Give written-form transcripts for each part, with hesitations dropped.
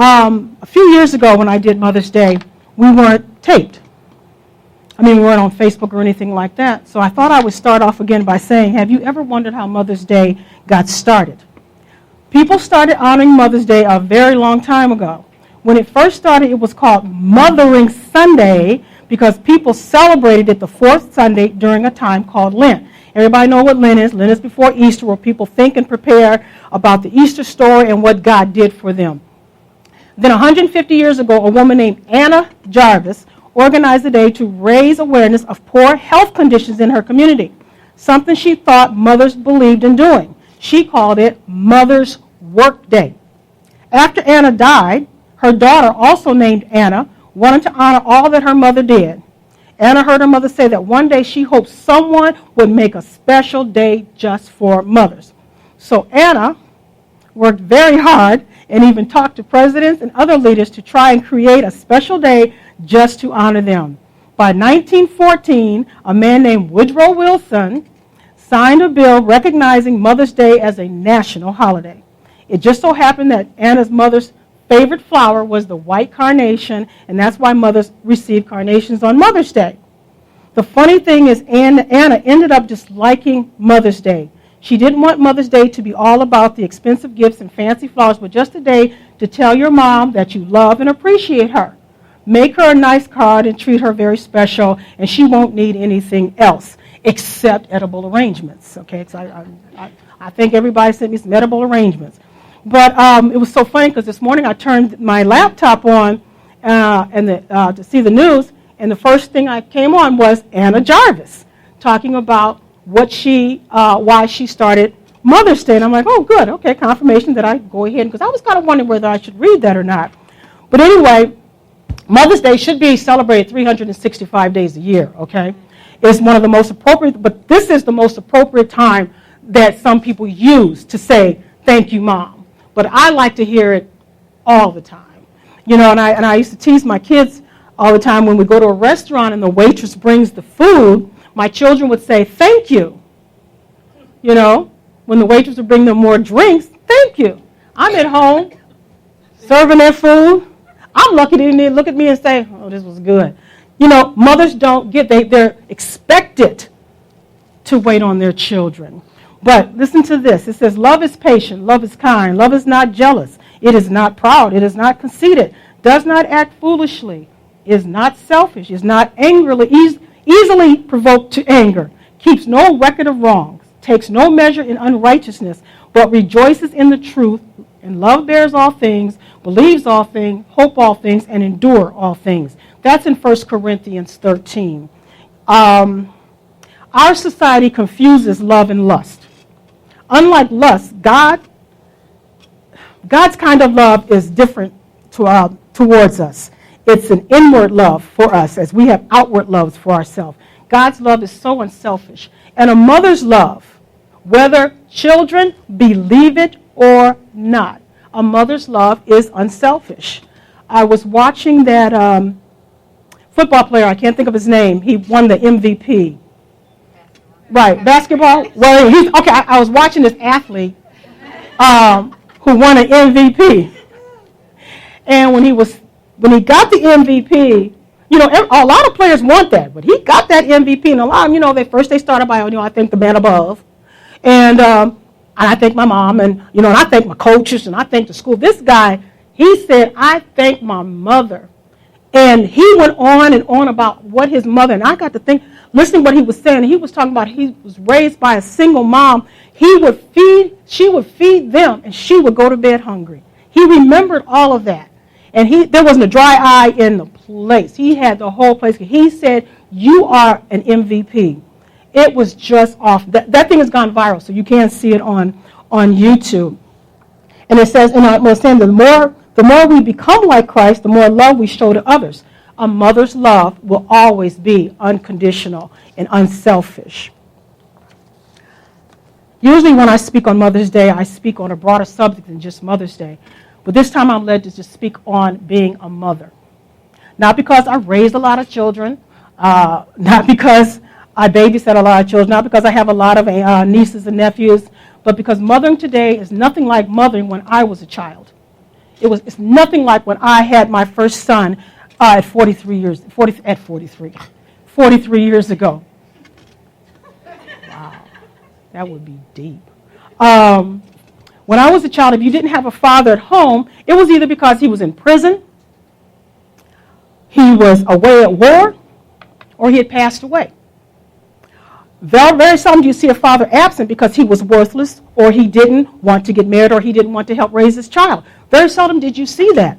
A few years ago when I did Mother's Day, we weren't taped. We weren't on Facebook or anything like that. So I thought I would start off again by saying, have you ever wondered how Mother's Day got started? People started honoring Mother's Day a very long time ago. When it first started, it was called Mothering Sunday because people celebrated it the fourth Sunday during a time called Lent. Everybody know what Lent is. Lent is before Easter, where people think and prepare about the Easter story and what God did for them. Then 150 years ago, a woman named Anna Jarvis organized the day to raise awareness of poor health conditions in her community, something she thought mothers believed in doing. She called it Mother's Work Day. After Anna died, her daughter, also named Anna, wanted to honor all that her mother did. Anna heard her mother say that one day she hoped someone would make a special day just for mothers. So Anna worked very hard and even talked to presidents and other leaders to try and create a special day just to honor them. By 1914, a man named Woodrow Wilson signed a bill recognizing Mother's Day as a national holiday. It just so happened that Anna's mother's favorite flower was the white carnation, and that's why mothers receive carnations on Mother's Day. The funny thing is Anna ended up disliking Mother's Day. She didn't want Mother's Day to be all about the expensive gifts and fancy flowers, but just a day to tell your mom that you love and appreciate her. Make her a nice card and treat her very special, and she won't need anything else except edible arrangements. Okay, so I think everybody sent me some edible arrangements. But it was so funny because this morning I turned my laptop on to see the news, and the first thing I came on was Anna Jarvis talking about why she started Mother's Day. And I'm like, oh, good, okay, confirmation that I go ahead, because I was kind of wondering whether I should read that or not. But anyway, Mother's Day should be celebrated 365 days a year, okay? It's one of the most appropriate, but this is the most appropriate time that some people use to say, thank you, Mom. But I like to hear it all the time. And I used to tease my kids all the time when we go to a restaurant and the waitress brings the food, my children would say, thank you. When the waitress would bring them more drinks, thank you. I'm at home serving their food. I'm lucky they didn't look at me and say, oh, this was good. Mothers don't they're expected to wait on their children. But listen to this. It says, love is patient, love is kind, love is not jealous, it is not proud, it is not conceited, does not act foolishly, is not selfish, is not easily provoked to anger, keeps no record of wrongs, takes no measure in unrighteousness, but rejoices in the truth, and love bears all things, believes all things, hope all things, and endure all things. That's in 1 Corinthians 13. Our society confuses love and lust. Unlike lust, God's kind of love is different towards us. It's an inward love for us as we have outward loves for ourselves. God's love is so unselfish. And a mother's love, whether children believe it or not, a mother's love is unselfish. I was watching that football player, I can't think of his name, he won the MVP. Right, basketball. Well, I was watching this athlete who won an MVP, and when he got the MVP, a lot of players want that, but he got that MVP, and a lot of them, they started by, I thank the man above, and I thank my mom, and and I thank my coaches, and I thank the school. This guy, he said, I thank my mother. And he went on and on about what his mother, and I got to think, listening to what he was saying, he was talking about he was raised by a single mom. She would feed them, and she would go to bed hungry. He remembered all of that. And there wasn't a dry eye in the place. He had the whole place. He said, you are an MVP. It was just off. That thing has gone viral, so you can see it on YouTube. And it says, and I was saying, the more we become like Christ, the more love we show to others. A mother's love will always be unconditional and unselfish. Usually when I speak on Mother's Day, I speak on a broader subject than just Mother's Day. But this time I'm led to just speak on being a mother. Not because I raised a lot of children, not because I babysit a lot of children, not because I have a lot of nieces and nephews, but because mothering today is nothing like mothering when I was a child. It's nothing like when I had my first son at 43 years ago. Wow, that would be deep. When I was a child, if you didn't have a father at home, it was either because he was in prison, he was away at war, or he had passed away. Very, very seldom do you see a father absent because he was worthless, or he didn't want to get married, or he didn't want to help raise his child. Very seldom did you see that.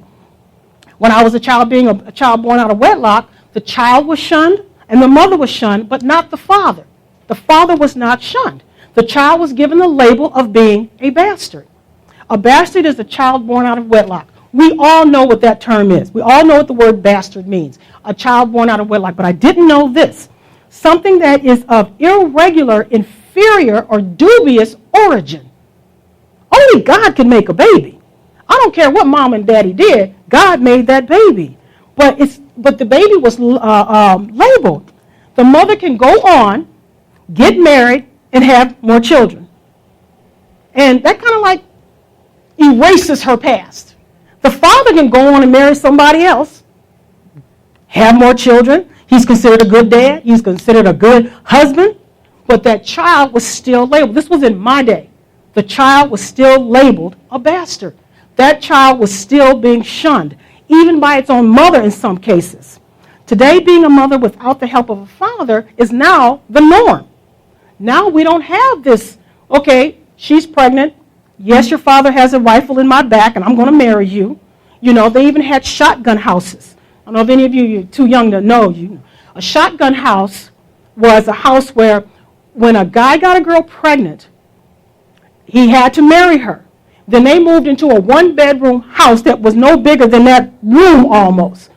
When I was a child, being a child born out of wedlock, the child was shunned and the mother was shunned, but not the father. The father was not shunned. The child was given the label of being a bastard. A bastard is a child born out of wedlock. We all know what that term is. We all know what the word bastard means, a child born out of wedlock. But I didn't know this. Something that is of irregular, inferior, or dubious origin. Only God can make a baby. I don't care what mom and daddy did. God made that baby. But the baby was labeled. The mother can go on, get married, and have more children. And that kind of like erases her past. The father can go on and marry somebody else, have more children. He's considered a good dad. He's considered a good husband. But that child was still labeled. This was in my day. The child was still labeled a bastard. That child was still being shunned, even by its own mother in some cases. Today, being a mother without the help of a father is now the norm. Now we don't have this, okay, she's pregnant. Yes, your father has a rifle in my back, and I'm going to marry you. You know, they even had shotgun houses. I don't know if any of you're too young to know. A shotgun house was a house where when a guy got a girl pregnant, he had to marry her. Then they moved into a one-bedroom house that was no bigger than that room almost.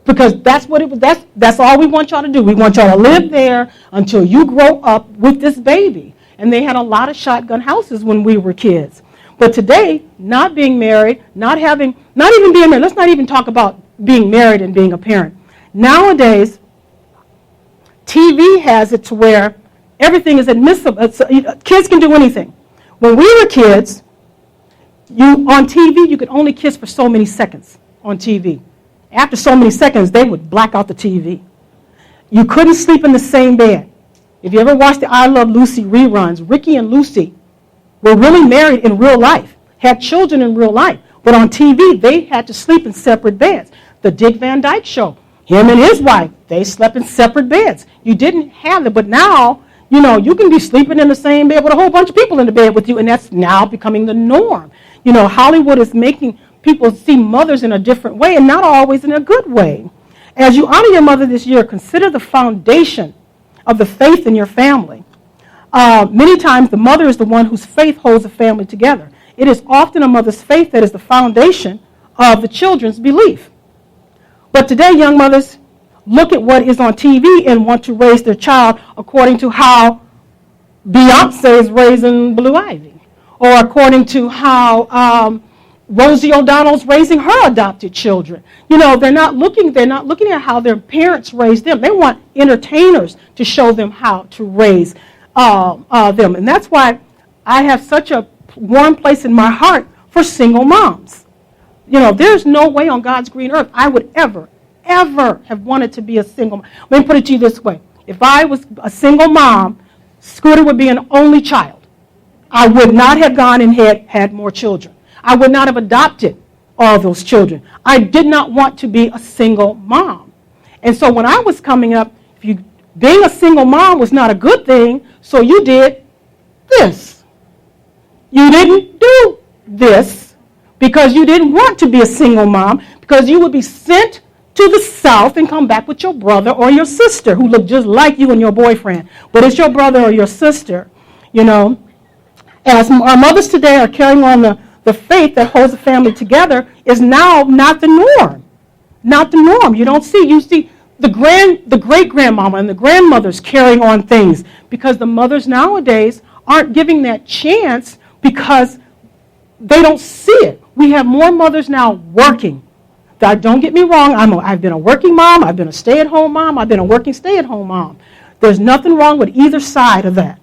Because that's what it was. That's all we want y'all to do. We want y'all to live there until you grow up with this baby. And they had a lot of shotgun houses when we were kids. But today, not being married, not even being married. Let's not even talk about being married and being a parent. Nowadays, TV has it to where everything is admissible. Kids can do anything. When we were kids, on TV, you could only kiss for so many seconds on TV. After so many seconds, they would black out the TV. You couldn't sleep in the same bed. If you ever watched the I Love Lucy reruns, Ricky and Lucy were really married in real life, had children in real life. But on TV, they had to sleep in separate beds. The Dick Van Dyke Show, him and his wife, they slept in separate beds. You didn't have that. But now, you can be sleeping in the same bed with a whole bunch of people in the bed with you, and that's now becoming the norm. Hollywood is making people see mothers in a different way, and not always in a good way. As you honor your mother this year, consider the foundation of the faith in your family. Many times the mother is the one whose faith holds the family together. It is often a mother's faith that is the foundation of the children's belief. But today, young mothers look at what is on TV and want to raise their child according to how Beyonce is raising Blue Ivy, or according to how Rosie O'Donnell's raising her adopted children. They're not looking at how their parents raised them. They want entertainers to show them how to raise them. And that's why I have such a warm place in my heart for single moms. There's no way on God's green earth I would ever have wanted to be a single mom. Let me put it to you this way. If I was a single mom, Scooter would be an only child. I would not have gone and had more children. I would not have adopted all those children. I did not want to be a single mom. And so when I was coming up, being a single mom was not a good thing, so you did this. You didn't do this because you didn't want to be a single mom, because you would be sent to the South and come back with your brother or your sister who look just like you and your boyfriend. But it's your brother or your sister, As our mothers today are carrying on the faith that holds the family together is now not the norm. Not the norm. You see the great-grandmama and the grandmothers carrying on things, because the mothers nowadays aren't giving that chance because they don't see it. We have more mothers now working. Don't get me wrong, I've been a working mom, I've been a stay-at-home mom, I've been a working stay-at-home mom. There's nothing wrong with either side of that.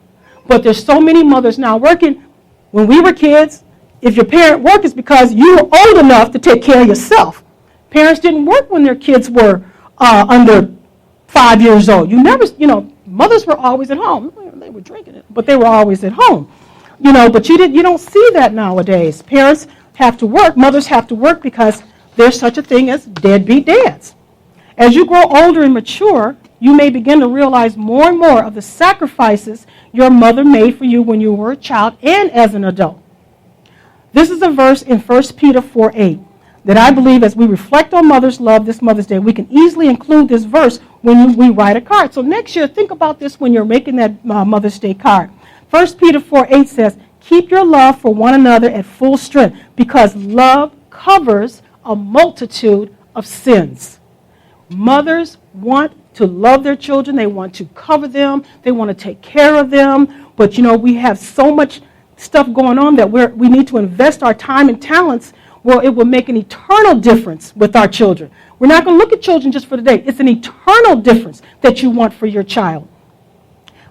But there's so many mothers now working. When we were kids, If your parent worked, it's because you were old enough to take care of yourself. Parents didn't work when their kids were under 5 years old. Mothers were always at home. They were drinking it, but they were always at home. But you don't see that nowadays. Parents have to work. Mothers have to work because there's such a thing as deadbeat dads. As you grow older and mature, you may begin to realize more and more of the sacrifices your mother made for you when you were a child and as an adult. This is a verse in 1 Peter 4:8 that I believe as we reflect on mother's love this Mother's Day, we can easily include this verse when we write a card. So next year, think about this when you're making that Mother's Day card. 1 Peter 4:8 says, keep your love for one another at full strength because love covers a multitude of sins. Mothers want to love their children. They want to cover them. They want to take care of them. But, we have so much stuff going on that we need to invest our time and talents where it will make an eternal difference with our children. We're not going to look at children just for today. It's an eternal difference that you want for your child.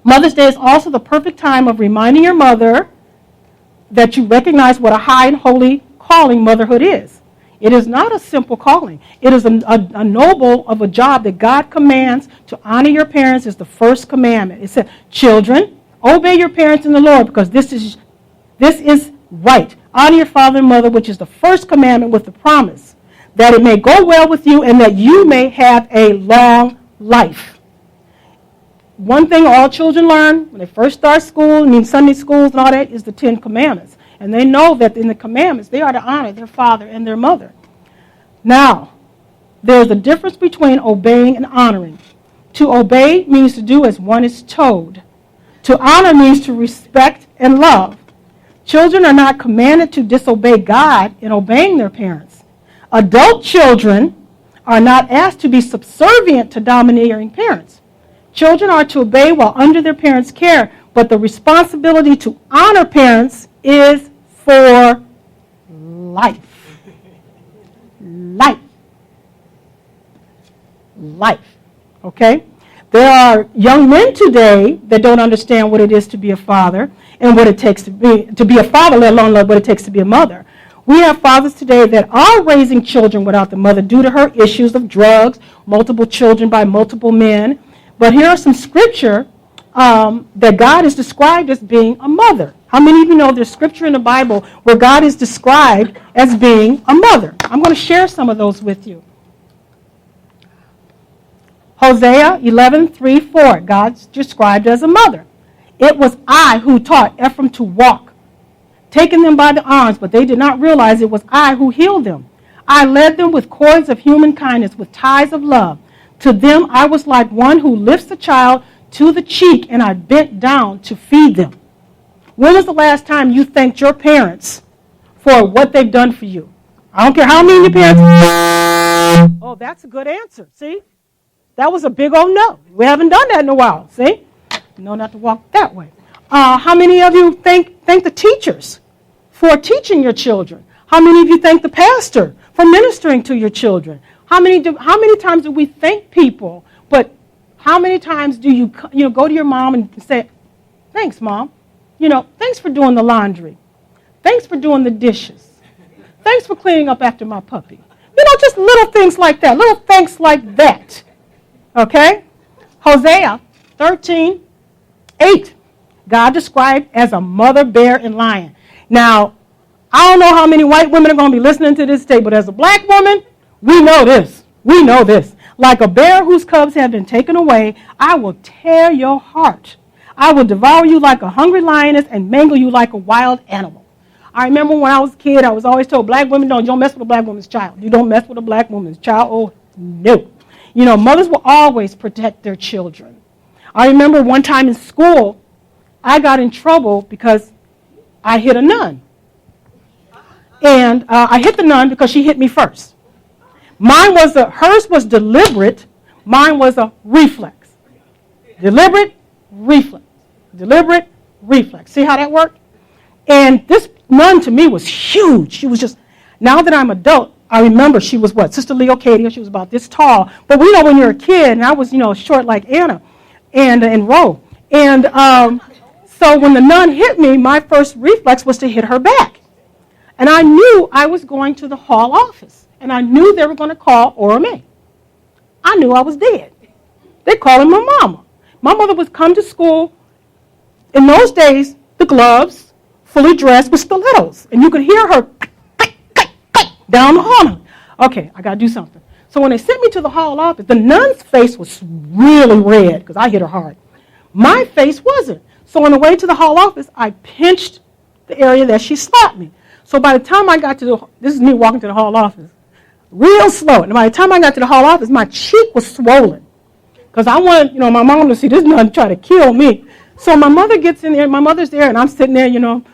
Mother's Day is also the perfect time of reminding your mother that you recognize what a high and holy calling motherhood is. It is not a simple calling. It is a noble of a job that God commands. To honor your parents is the first commandment. It said, children, obey your parents in the Lord because this is right. Honor your father and mother, which is the first commandment with the promise that it may go well with you and that you may have a long life. One thing all children learn when they first start school, Sunday schools and all that, is the 10 Commandments. And they know that in the commandments, they are to honor their father and their mother. Now, there's a difference between obeying and honoring. To obey means to do as one is told. To honor means to respect and love. Children are not commanded to disobey God in obeying their parents. Adult children are not asked to be subservient to domineering parents. Children are to obey while under their parents' care, but the responsibility to honor parents is for life. Life. Okay? There are young men today that don't understand what it is to be a father and what it takes to be a father, let alone what it takes to be a mother. We have fathers today that are raising children without the mother due to her issues of drugs, multiple children by multiple men. But here are some scripture that God is described as being a mother. How many of you know there's scripture in the Bible where God is described as being a mother? I'm going to share some of those with you. Hosea 11:3-4, God's described as a mother. It was I who taught Ephraim to walk, taking them by the arms, but they did not realize it was I who healed them. I led them with cords of human kindness, with ties of love. To them I was like one who lifts a child to the cheek, and I bent down to feed them. When was the last time you thanked your parents for what they've done for you? I don't care how many of your parents. Oh, that's a good answer. See? That was a big old no. We haven't done that in a while. See? No, not to walk that way. How many of you thank the teachers for teaching your children? How many of you thank the pastor for ministering to your children? How many times do we thank people? But how many times do you go to your mom and say, thanks, Mom. Thanks for doing the laundry. Thanks for doing the dishes. Thanks for cleaning up after my puppy. Just little things like that. Little thanks like that. Okay? Hosea 13:8. God described as a mother bear and lion. Now, I don't know how many white women are going to be listening to this tape, but as a black woman, we know this. We know this. Like a bear whose cubs have been taken away, I will tear your heart. I will devour you like a hungry lioness and mangle you like a wild animal. I remember when I was a kid, I was always told, black women, don't mess with a black woman's child. You don't mess with a black woman's child. Oh, no. Mothers will always protect their children. I remember one time in school, I got in trouble because I hit a nun. And I hit the nun because she hit me first. Hers was deliberate. Mine was a reflex. Deliberate, reflex. Deliberate, reflex. See how that worked? And this nun to me was huge. She was just, now that I'm adult, I remember she was what? Sister Leo Cadia. She was about this tall. But we know when you're a kid, and I was, short like Anna and Ro. And so when the nun hit me, my first reflex was to hit her back. And I knew I was going to the hall office. And I knew they were going to call Ora May. I knew I was dead. They're calling my mama. My mother would come to school. In those days, the gloves, fully dressed with stilettos. And you could hear her down the hall. Okay, I got to do something. So when they sent me to the hall office, the nun's face was really red because I hit her hard. My face wasn't. So on the way to the hall office, I pinched the area that she slapped me. So by the time I got to this is me walking to the hall office, real slow. And by the time I got to the hall office, my cheek was swollen. Because I wanted, my mom to see this nun try to kill me. So my mother gets in there, my mother's there, and I'm sitting there, Have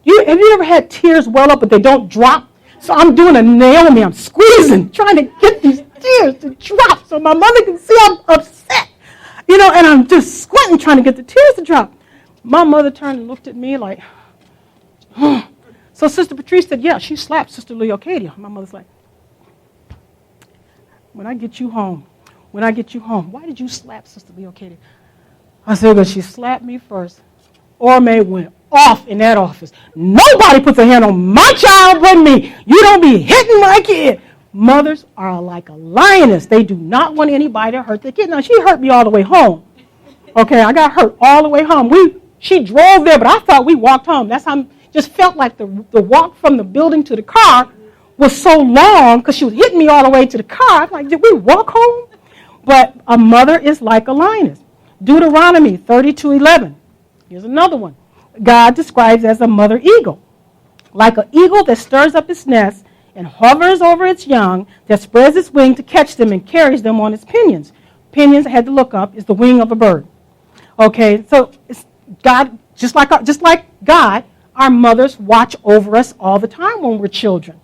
you ever had tears well up, but they don't drop? So I'm doing a Naomi. I'm squeezing, trying to get these tears to drop so my mother can see I'm upset. And I'm just squinting, trying to get the tears to drop. My mother turned and looked at me like, So Sister Patrice said, yeah, she slapped Sister Leocadia. My mother's like, when I get you home, why did you slap Sister Leocadia? I said, because she slapped me first. Ora May went off in that office. Nobody puts a hand on my child but me. You don't be hitting my kid. Mothers are like a lioness. They do not want anybody to hurt their kid. Now, she hurt me all the way home. Okay, I got hurt all the way home. She drove there, but I thought we walked home. That's how just felt like the walk from the building to the car was so long because she was hitting me all the way to the car. I'm like, did we walk home? But a mother is like a lioness. Deuteronomy 32:11. Here's another one. God describes as a mother eagle. Like an eagle that stirs up its nest and hovers over its young, that spreads its wing to catch them and carries them on its pinions. Pinions, I had to look up, is the wing of a bird. Okay, so it's God, just like God, our mothers watch over us all the time when we're children.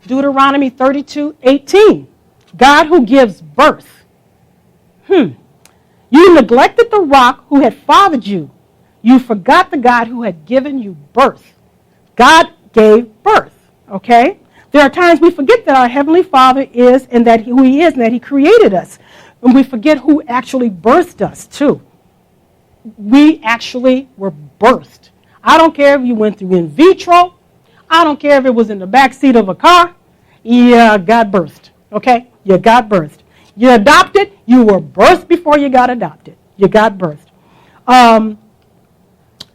Deuteronomy 32:18. God who gives birth. You neglected the rock who had fathered you. You forgot the God who had given you birth. God gave birth, okay? There are times we forget that our Heavenly Father is and that who He is and that He created us. And we forget who actually birthed us, too. We actually were birthed. I don't care if you went through in vitro. I don't care if it was in the back seat of a car. Yeah, got birthed, okay? You got birthed. You're adopted. You were birthed before you got adopted. You got birthed.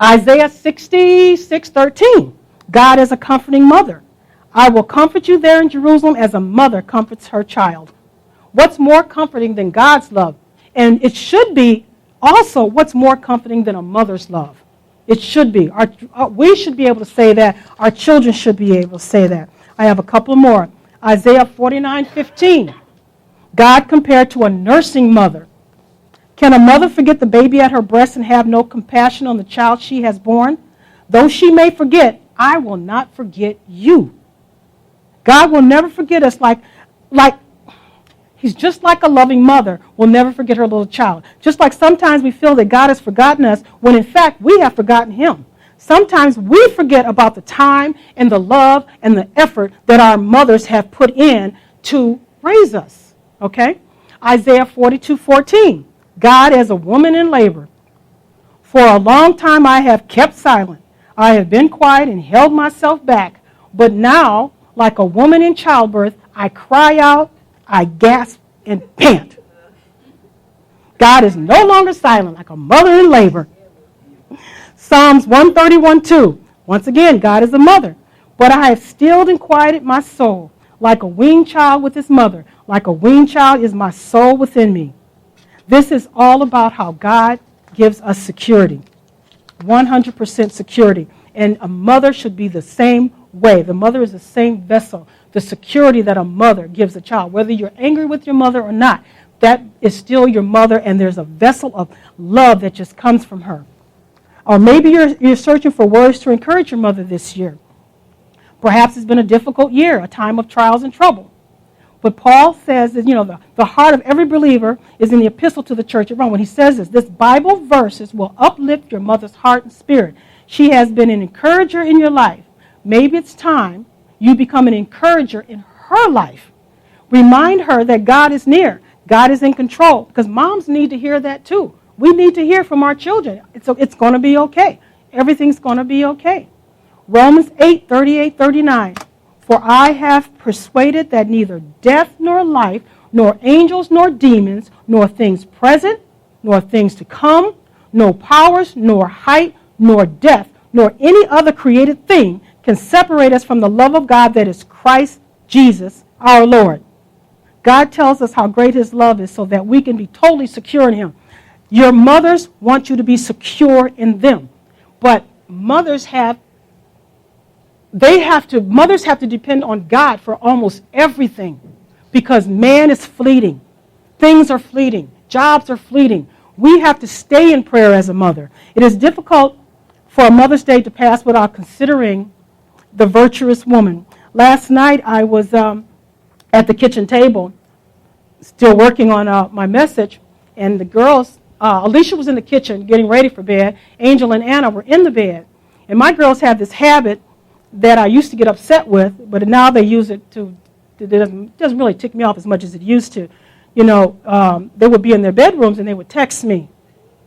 Isaiah 66:13. God is a comforting mother. I will comfort you there in Jerusalem as a mother comforts her child. What's more comforting than God's love? And it should be also what's more comforting than a mother's love. It should be. We should be able to say that. Our children should be able to say that. I have a couple more. Isaiah 49:15. God compared to a nursing mother. Can a mother forget the baby at her breast and have no compassion on the child she has born? Though she may forget, I will not forget you. God will never forget us like He's just like a loving mother will never forget her little child. Just like sometimes we feel that God has forgotten us when in fact we have forgotten Him. Sometimes we forget about the time and the love and the effort that our mothers have put in to raise us. Okay? Isaiah 42:14. God as a woman in labor. For a long time I have kept silent. I have been quiet and held myself back. But now, like a woman in childbirth, I cry out, I gasp, and pant. God is no longer silent, like a mother in labor. Psalms 131:2. Once again, God is a mother. But I have stilled and quieted my soul, like a weaned child with its mother. Like a weaned child is my soul within me. This is all about how God gives us security, 100% security. And a mother should be the same way. The mother is the same vessel, the security that a mother gives a child. Whether you're angry with your mother or not, that is still your mother, and there's a vessel of love that just comes from her. Or maybe you're searching for words to encourage your mother this year. Perhaps it's been a difficult year, a time of trials and trouble. But Paul says that, the heart of every believer is in the epistle to the church at Rome. When he says this Bible verses will uplift your mother's heart and spirit. She has been an encourager in your life. Maybe it's time you become an encourager in her life. Remind her that God is near. God is in control. Because moms need to hear that too. We need to hear from our children. It's going to be okay. Everything's going to be okay. Romans 8:38, 39. For I have persuaded that neither death nor life, nor angels nor demons, nor things present, nor things to come, no powers, nor height, nor depth, nor any other created thing can separate us from the love of God that is Christ Jesus our Lord. God tells us how great his love is so that we can be totally secure in him. Your mothers want you to be secure in them. But mothers have to depend on God for almost everything because man is fleeting. Things are fleeting. Jobs are fleeting. We have to stay in prayer as a mother. It is difficult for a Mother's Day to pass without considering the virtuous woman. Last night I was at the kitchen table still working on my message, and the girls, Alicia was in the kitchen getting ready for bed. Angel and Anna were in the bed. And my girls have this habit that I used to get upset with, but now they use it it doesn't really tick me off as much as it used to. You know, they would be in their bedrooms and they would text me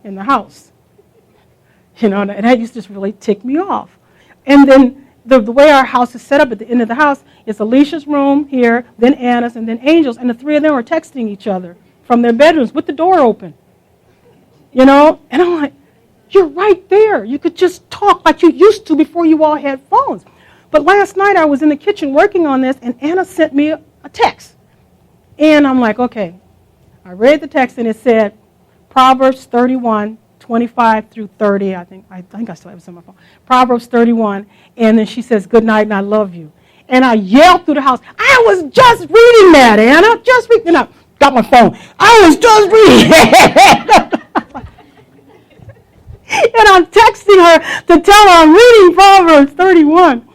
in the house. You know, and that used to just really tick me off. And then the way our house is set up at the end of the house is Alicia's room here, then Anna's, and then Angel's, and the three of them are texting each other from their bedrooms with the door open. You know, and I'm like, you're right there. You could just talk like you used to before you all had phones. But last night I was in the kitchen working on this, and Anna sent me a text. And I'm like, okay. I read the text, and it said, Proverbs 31, 25 through 30. I think I still have it on my phone. Proverbs 31. And then she says, good night, and I love you. And I yelled through the house, I was just reading that, Anna. Just reading. And I got my phone. I was just reading that. And I'm texting her to tell her I'm reading Proverbs 31.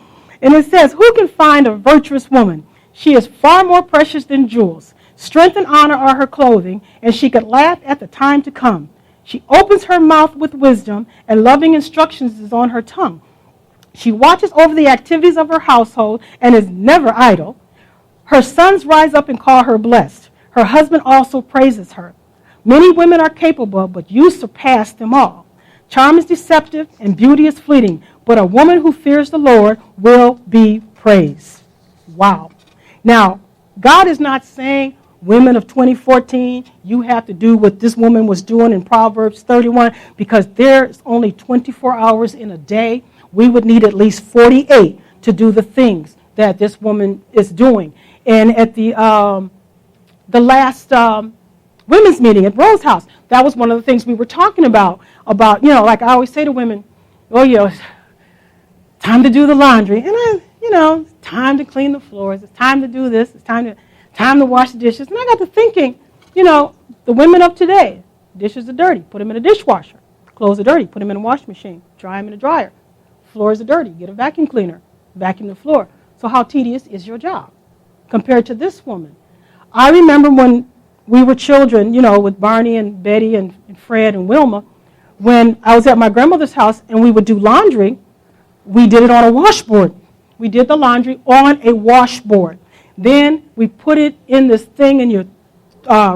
And it says, who can find a virtuous woman? She is far more precious than jewels. Strength and honor are her clothing, and she could laugh at the time to come. She opens her mouth with wisdom, and loving instructions is on her tongue. She watches over the activities of her household and is never idle. Her sons rise up and call her blessed. Her husband also praises her. Many women are capable, but you surpass them all. Charm is deceptive and beauty is fleeting, but a woman who fears the Lord will be praised. Wow. Now, God is not saying, women of 2014, you have to do what this woman was doing in Proverbs 31, because there's only 24 hours in a day. We would need at least 48 to do the things that this woman is doing. And at the last women's meeting at Rose House, that was one of the things we were talking about, you know, like I always say to women, oh, you know, it's time to do the laundry. And it's time to clean the floors. It's time to do this. It's time to wash the dishes. And I got to thinking, you know, the women of today, dishes are dirty. Put them in a dishwasher. Clothes are dirty. Put them in a washing machine. Dry them in a dryer. Floors are dirty. Get a vacuum cleaner. Vacuum the floor. So how tedious is your job compared to this woman? I remember when we were children, you know, with Barney and Betty and Fred and Wilma, when I was at my grandmother's house and we would do laundry, we did it on a washboard. We did the laundry on a washboard. Then we put it in this thing in your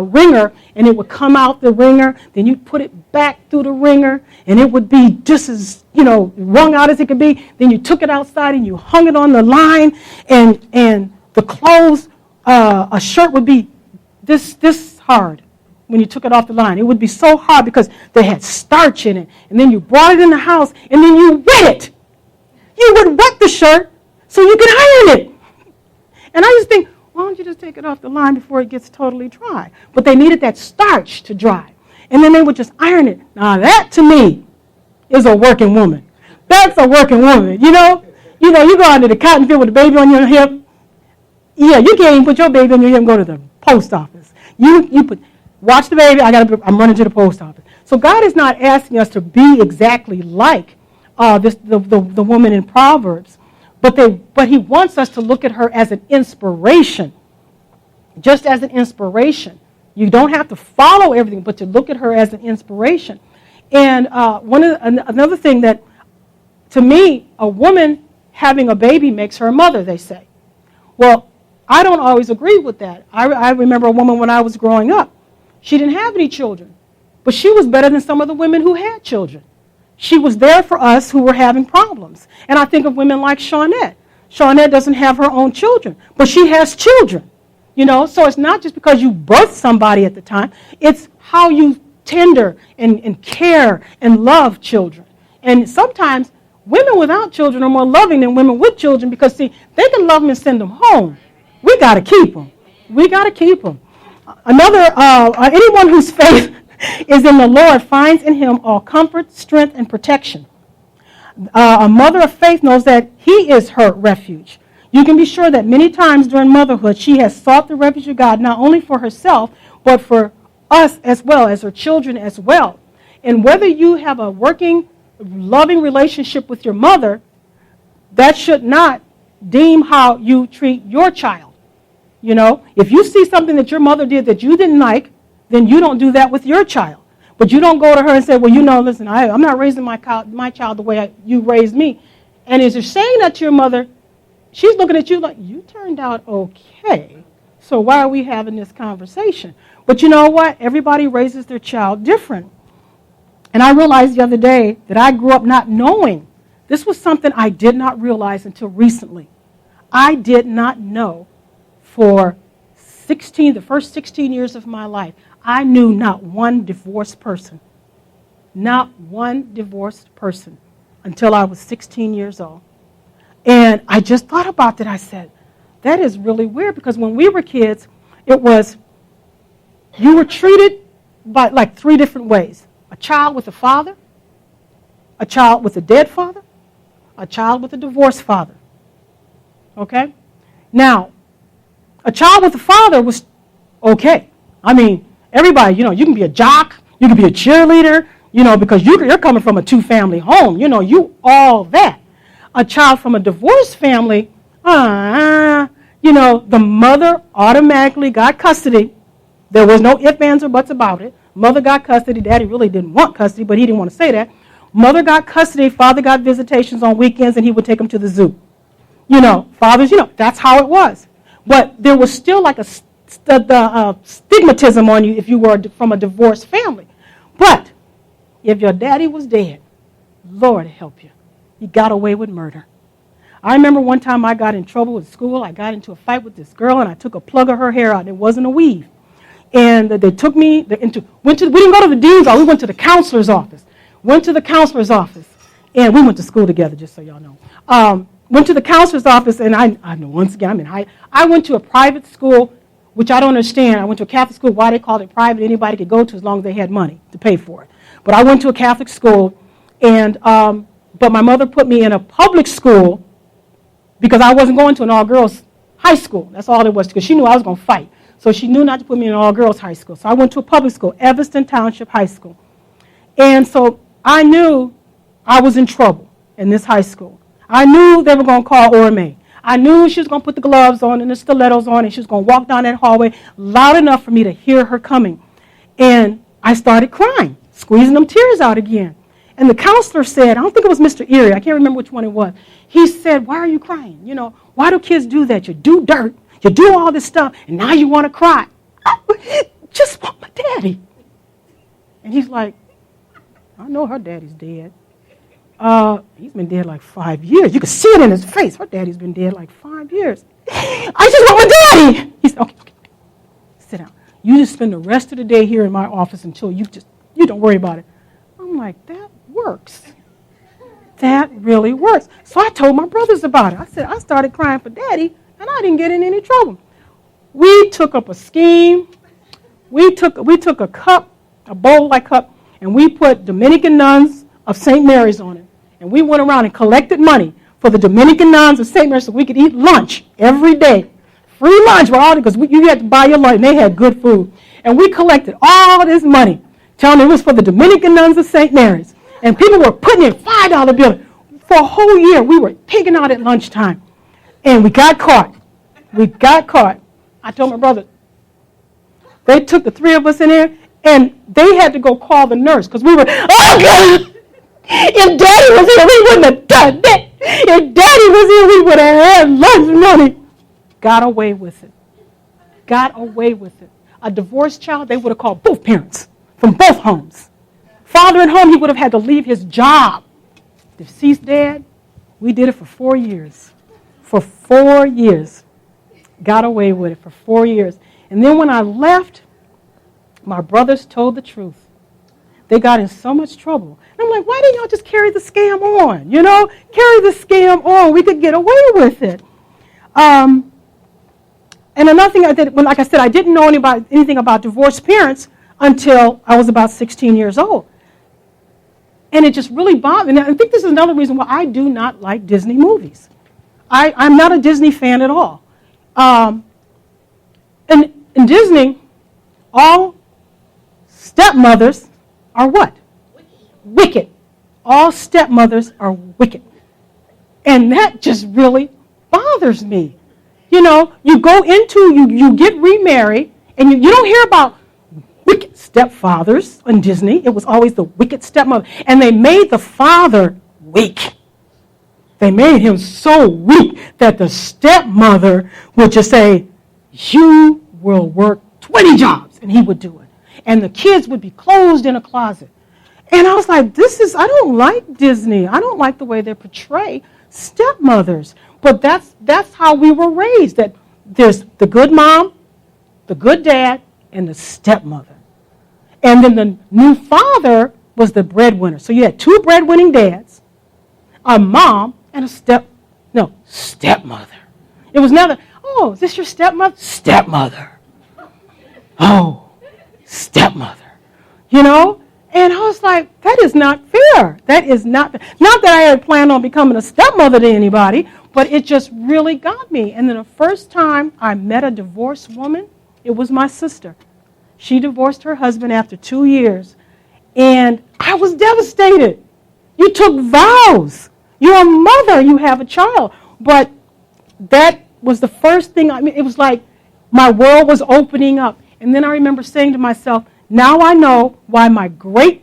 wringer, and it would come out the wringer. Then you'd put it back through the wringer, and it would be just as, you know, wrung out as it could be. Then you took it outside, and you hung it on the line, and the clothes, a shirt would be this hard when you took it off the line. It would be so hard because they had starch in it. And then you brought it in the house, and then you wet it. You would wet the shirt so you could iron it. And I just think, why don't you just take it off the line before it gets totally dry? But they needed that starch to dry. And then they would just iron it. Now that, to me, is a working woman. That's a working woman. You know, you go out to the cotton field with a baby on your hip. Yeah, you can't even put your baby on your hip and go to the post office. Watch the baby, I'm running to the post office. So God is not asking us to be exactly like the woman in Proverbs, but he wants us to look at her as an inspiration, just as an inspiration. You don't have to follow everything, but to look at her as an inspiration. And another thing that, to me, a woman having a baby makes her a mother, they say. Well, I don't always agree with that. I remember a woman when I was growing up. She didn't have any children, but she was better than some of the women who had children. she was there for us who were having problems. And I think of women like Shawnette. Shawnette doesn't have her own children, but she has children. So it's not just because you birthed somebody at the time. It's how you tender and care and love children. And sometimes women without children are more loving than women with children because, see, they can love them and send them home. We got to keep them. We got to keep them. Anyone whose faith is in the Lord finds in him all comfort, strength, and protection. A mother of faith knows that he is her refuge. You can be sure that many times during motherhood, she has sought the refuge of God, not only for herself, but for us as well, as her children as well. And whether you have a working, loving relationship with your mother, that should not deem how you treat your child. If you see something that your mother did that you didn't like, then you don't do that with your child. But you don't go to her and say, well, listen, I'm not raising my child the way you raised me. And as you're saying that to your mother, she's looking at you like, you turned out okay, so why are we having this conversation? But you know what? Everybody raises their child different. And I realized the other day that I grew up not knowing. This was something I did not realize until recently. I did not know for the first 16 years of my life, I knew not one divorced person. Not one divorced person until I was 16 years old. And I just thought about that. I said, that is really weird because when we were kids, it was, you were treated by like three different ways. A child with a father, a child with a dead father, a child with a divorced father. Okay? Now, a child with a father was okay. I mean, everybody, you can be a jock, you can be a cheerleader, because you're coming from a two-family home. You all that. A child from a divorced family, the mother automatically got custody. There was no ifs, ands, or buts about it. Mother got custody. Daddy really didn't want custody, but he didn't want to say that. Mother got custody. Father got visitations on weekends, and he would take them to the zoo. Fathers, that's how it was. But there was still like a stigmatism on you if you were from a divorced family. But if your daddy was dead, Lord help you. You got away with murder. I remember one time I got in trouble with school. I got into a fight with this girl, and I took a plug of her hair out. It wasn't a weave. And they took me we didn't go to the dean's office. We went to the counselor's office. And we went to school together, just so y'all know. Went to the counselor's office, and I know, once again, I went to a private school, which I don't understand. I went to a Catholic school. Why they called it private, anybody could go to as long as they had money to pay for it. But I went to a Catholic school, and but my mother put me in a public school because I wasn't going to an all-girls high school. That's all it was, because she knew I was going to fight. So she knew not to put me in an all-girls high school. So I went to a public school, Evanston Township High School. And so I knew I was in trouble in this high school. I knew they were going to call Orme. I knew she was going to put the gloves on and the stilettos on, and she was going to walk down that hallway loud enough for me to hear her coming. And I started crying, squeezing them tears out again. And the counselor said, I don't think it was Mr. Erie, I can't remember which one it was. He said, why are you crying? Why do kids do that? You do dirt, you do all this stuff, and now you want to cry. I just want my daddy. And he's like, I know her daddy's dead. He's been dead like 5 years. You can see it in his face. Her daddy's been dead like 5 years. I just want my daddy. He said, okay, sit down. You just spend the rest of the day here in my office until you don't worry about it. I'm like, that works. That really works. So I told my brothers about it. I said, I started crying for daddy, and I didn't get in any trouble. We took up a scheme. We took a cup, a bowl-like cup, and we put Dominican nuns of St. Mary's on it. And we went around and collected money for the Dominican nuns of St. Mary's so we could eat lunch every day. Free lunch, because you had to buy your lunch, and they had good food. And we collected all this money, telling them it was for the Dominican nuns of St. Mary's. And people were putting in $5 bills. For a whole year, we were pigging out at lunchtime. And we got caught. I told my brother, they took the three of us in there, and they had to go call the nurse, because we were, oh, God! If Daddy was here, we wouldn't have done that. If Daddy was here, we would have had lunch money. Got away with it. A divorced child, they would have called both parents from both homes. father at home, he would have had to leave his job. Deceased dad, we did it for 4 years. For 4 years. Got away with it for 4 years. And then when I left, my brothers told the truth. They got in so much trouble. And I'm like, why didn't y'all just carry the scam on? You know, carry the scam on. We could get away with it. And another thing I did, like I said, I didn't know anything about divorced parents until I was about 16 years old. And it just really bothered me. And I think this is another reason why I do not like Disney movies. I'm not a Disney fan at all. In Disney, all stepmothers are what? Wicked. All stepmothers are wicked. And that just really bothers me. You know, you go into, you get remarried, and you don't hear about wicked stepfathers in Disney. It was always the wicked stepmother. And they made the father weak. They made him so weak that the stepmother would just say, you will work 20 jobs, and he would do it. And the kids would be closed in a closet. And I was like, I don't like Disney. I don't like the way they portray stepmothers. But that's how we were raised, that there's the good mom, the good dad, and the stepmother. And then the new father was the breadwinner. So you had 2 breadwinning dads, a mom, and a stepmother. It was never, oh, is this your stepmother? Stepmother. Oh, stepmother. You know? And I was like, that is not fair. That is not fair. Not that I had planned on becoming a stepmother to anybody, but it just really got me. And then the first time I met a divorced woman, it was my sister. She divorced her husband after 2 years. And I was devastated. You took vows. You're a mother. You have a child. But that was the first thing. It was like my world was opening up. And then I remember saying to myself, now I know why my great,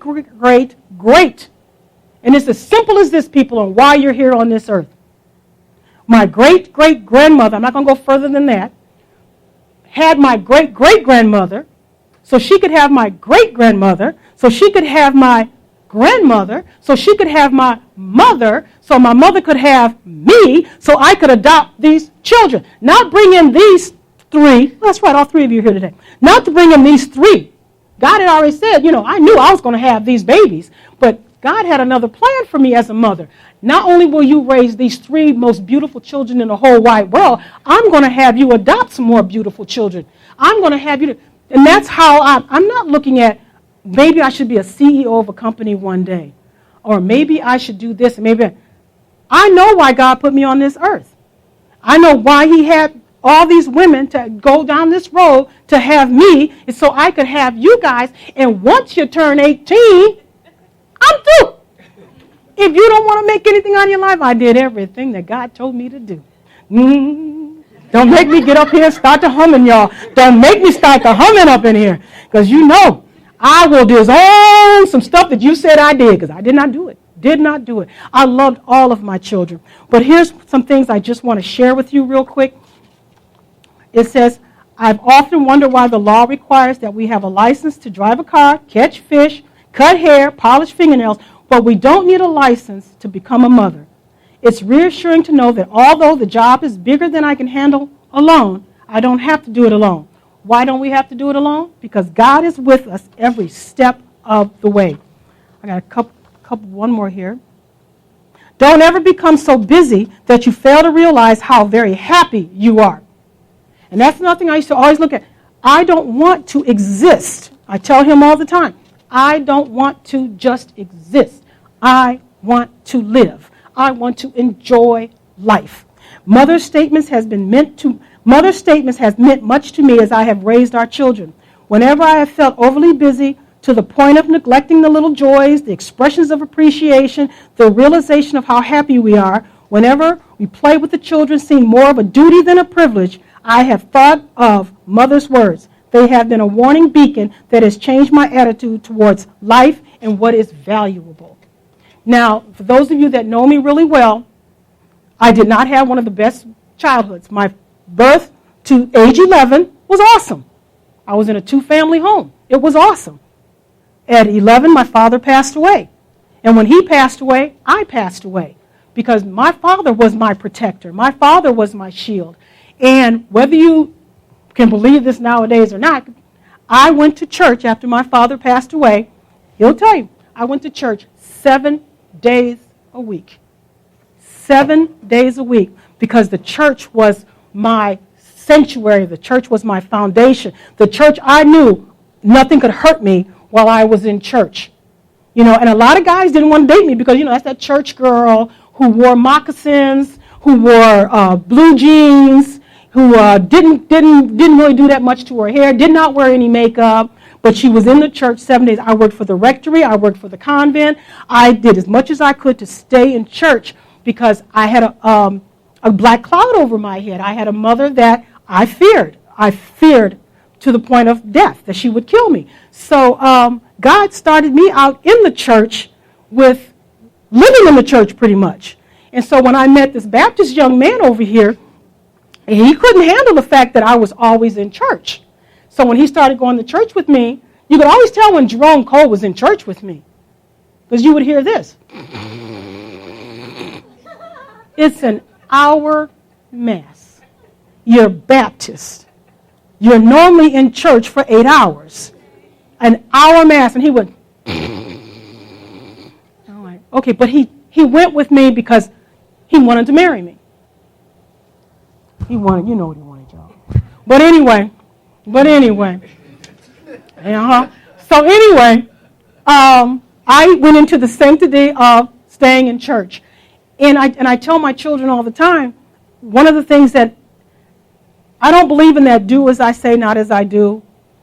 and it's as simple as this, people, and why you're here on this earth. My great-great-grandmother, I'm not going to go further than that, had my great-great-grandmother, so she could have my great-grandmother, so she could have my grandmother, so she could have my mother, so my mother could have me, so I could adopt these children. Not bring in these 3. That's right, all 3 of you are here today. Not to bring in these 3. God had already said, I knew I was going to have these babies, but God had another plan for me as a mother. Not only will you raise these 3 most beautiful children in the whole wide world, I'm going to have you adopt some more beautiful children. I'm going to have you, and that's how I'm not looking at, maybe I should be a CEO of a company one day, or maybe I should do this, and I know why God put me on this earth. I know why he had all these women to go down this road to have me, and so I could have you guys, and once you turn 18, I'm through. If you don't want to make anything out of your life, I did everything that God told me to do. Don't make me get up here and start to humming, y'all. Don't make me start to humming up in here, because I will disown some stuff that you said I did, because I did not do it. Did not do it. I loved all of my children. But here's some things I just want to share with you real quick. It says, I've often wondered why the law requires that we have a license to drive a car, catch fish, cut hair, polish fingernails, but we don't need a license to become a mother. It's reassuring to know that although the job is bigger than I can handle alone, I don't have to do it alone. Why don't we have to do it alone? Because God is with us every step of the way. I got one more here. Don't ever become so busy that you fail to realize how very happy you are. And that's another thing I used to always look at. I don't want to exist. I tell him all the time, I don't want to just exist. I want to live. I want to enjoy life. Mother's statements has meant much to me as I have raised our children. Whenever I have felt overly busy to the point of neglecting the little joys, the expressions of appreciation, the realization of how happy we are, whenever we play with the children seem more of a duty than a privilege, I have thought of Mother's words. They have been a warning beacon that has changed my attitude towards life and what is valuable. Now, for those of you that know me really well, I did not have one of the best childhoods. My birth to age 11 was awesome. I was in a 2-family home. It was awesome. At 11, my father passed away. And when he passed away, I passed away. Because my father was my protector. My father was my shield. And whether you can believe this nowadays or not, I went to church after my father passed away. He'll tell you, I went to church 7 days a week. 7 days a week. Because the church was my sanctuary. The church was my foundation. The church, I knew nothing could hurt me while I was in church. And a lot of guys didn't want to date me because, that's that church girl who wore moccasins, who wore blue jeans, who didn't really do that much to her hair, did not wear any makeup, but she was in the church 7 days. I worked for the rectory. I worked for the convent. I did as much as I could to stay in church because I had a black cloud over my head. I had a mother that I feared. I feared to the point of death, that she would kill me. So God started me out in the church with living in the church pretty much. And so when I met this Baptist young man over here, he couldn't handle the fact that I was always in church. So when he started going to church with me, you could always tell when Jerome Cole was in church with me, because you would hear this. It's an hour mass. You're Baptist. You're normally in church for 8 hours. An hour mass. And he would, I'm like, okay, but he went with me because he wanted to marry me. He wanted, you know what he wanted, y'all. But anyway. So anyway, I went into the sanctity of staying in church. And I tell my children all the time, one of the things that I don't believe in that do as I say, not as I do.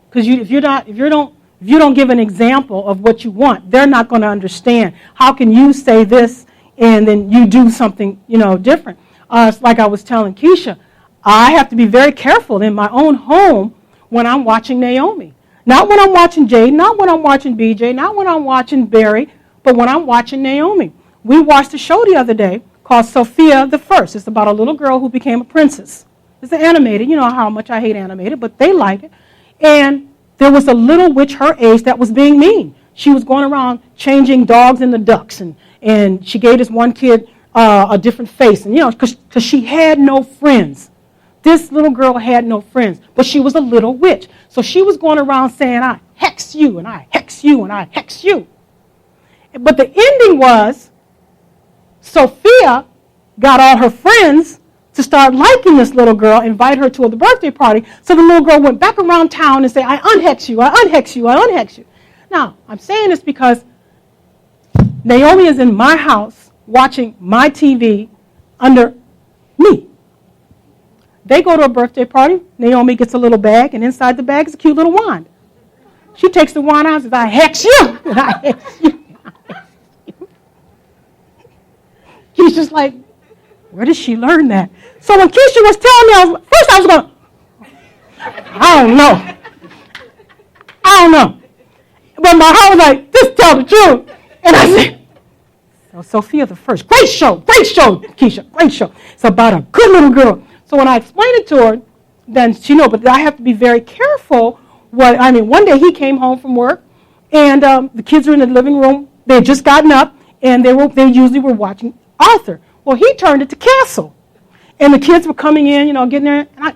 Because if you don't give an example of what you want, they're not going to understand. How can you say this and then you do something, different? It's like I was telling Keisha, I have to be very careful in my own home when I'm watching Naomi. Not when I'm watching Jade, not when I'm watching BJ, not when I'm watching Barry, but when I'm watching Naomi. We watched a show the other day called Sophia the First. It's about a little girl who became a princess. It's animated. You know how much I hate animated, but they like it. And there was a little witch her age that was being mean. She was going around changing dogs into ducks, and she gave this one kid a different face, and because she had no friends. This little girl had no friends, but she was a little witch. So she was going around saying, I hex you, and I hex you, and I hex you. But the ending was Sophia got all her friends to start liking this little girl, invite her to the birthday party. So the little girl went back around town and said, I unhex you, I unhex you, I unhex you. Now, I'm saying this because Naomi is in my house watching my TV under me. They go to a birthday party. Naomi gets a little bag, and inside the bag is a cute little wand. She takes the wand out and says, I hex you, and I hex you. He's just like, where did she learn that? So when Keisha was telling me, I was going, I don't know. But my heart was like, just tell the truth. And I said, Sophia the First. Great show, Keisha, great show. It's about a good little girl. So when I explained it to her, then she knows, but I have to be very careful. One day he came home from work, and the kids were in the living room. They had just gotten up, and they usually were watching Arthur. Well, he turned it to Castle. And the kids were coming in, getting there, and I,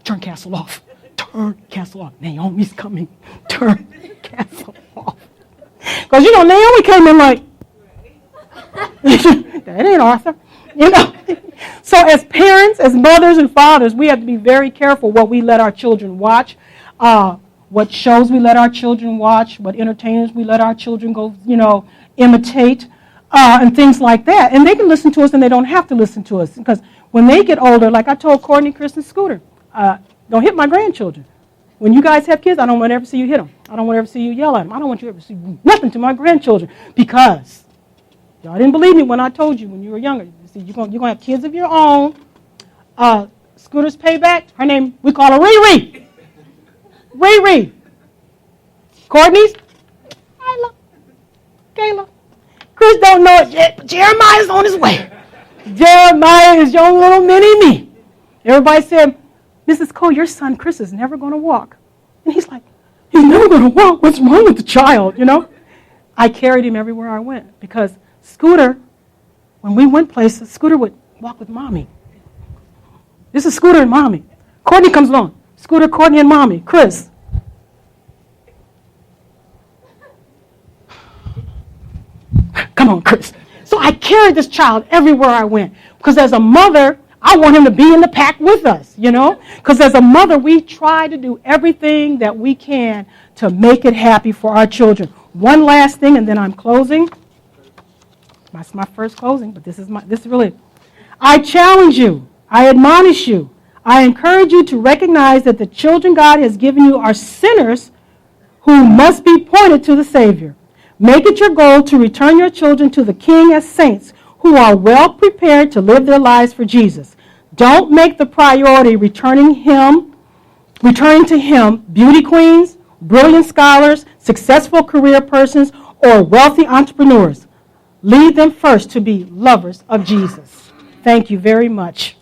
turn Castle off. Turn Castle off. Naomi's coming. Turn Castle off. Because, Naomi came in like, that ain't Arthur. So as parents, as mothers and fathers, we have to be very careful what we let our children watch, what shows we let our children watch, what entertainers we let our children go, imitate, and things like that. And they can listen to us and they don't have to listen to us. Because when they get older, like I told Courtney, Chris, and Scooter, don't hit my grandchildren. When you guys have kids, I don't want to ever see you hit them. I don't want to ever see you yell at them. I don't want you to ever see nothing to my grandchildren. Because y'all didn't believe me when I told you when you were younger. See, you're going to have kids of your own. Scooter's payback, her name, we call her Riri. Riri. Courtney's, Kayla. Chris don't know it yet, but Jeremiah's on his way. Jeremiah is your little mini-me. Everybody said, Mrs. Cole, your son Chris is never going to walk. And he's like, He's never going to walk. What's wrong with the child, you know? I carried him everywhere I went because Scooter, when we went places, Scooter would walk with Mommy. This is Scooter and Mommy. Courtney comes along. Scooter, Courtney, and Mommy. Chris. Come on, Chris. So I carried this child everywhere I went because as a mother, I want him to be in the pack with us, you know? Because as a mother, we try to do everything that we can to make it happy for our children. One last thing, and then I'm closing. That's my first closing, but this is really. I challenge you. I admonish you. I encourage you to recognize that the children God has given you are sinners who must be pointed to the Savior. Make it your goal to return your children to the King as saints who are well prepared to live their lives for Jesus. Don't make the priority returning to Him beauty queens, brilliant scholars, successful career persons, or wealthy entrepreneurs. Lead them first to be lovers of Jesus. Thank you very much.